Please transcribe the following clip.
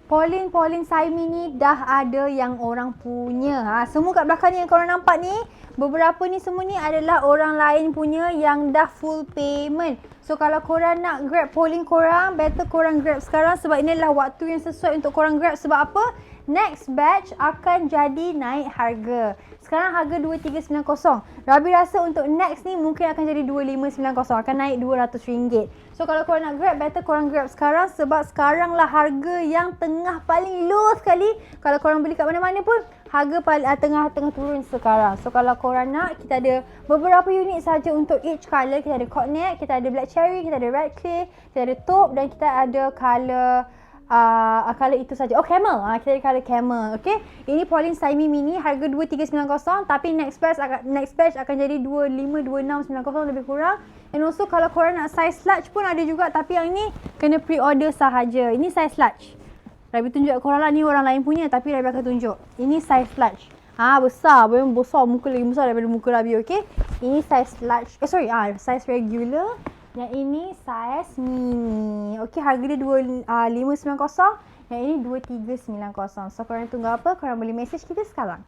Polling Saimi ni dah ada yang orang punya. Semua kat belakang ni yang korang nampak ni, beberapa ni semua ni adalah orang lain punya yang dah full payment. So kalau korang nak grab polling korang, better korang grab sekarang sebab ini adalah waktu yang sesuai untuk korang grab. Sebab apa? Next batch akan jadi naik harga. Sekarang harga 2390. Rabi rasa untuk next ni mungkin akan jadi 2590. Akan naik RM200. So kalau korang nak grab, better korang grab sekarang sebab sekarang lah harga yang tengah paling low sekali. Kalau korang beli kat mana-mana pun, harga tengah turun sekarang. So kalau korang nak, kita ada beberapa unit saja untuk each colour. Kita ada cognac, kita ada black cherry, kita ada red clay, kita ada taupe dan kita ada colour itu saja. Oh, camel. Kita ada colour camel. Okay. Ini Polling Saimi Mini harga 2390 tapi next batch akan jadi 252690 lebih kurang. And also kalau korang nak size large pun ada juga tapi yang ni kena pre-order sahaja. Ini size large. Rabi tunjuk korang lah, ni orang lain punya tapi Rabi akan tunjuk. Ini size large. Besar. Memang besar. Muka lagi besar daripada muka Rabi. Okay. Ini size large. Size regular. Yang ini saiz mini. Okey, harga dia 2590. Yang ini 2390. So korang tunggu apa? Korang boleh message kita sekarang.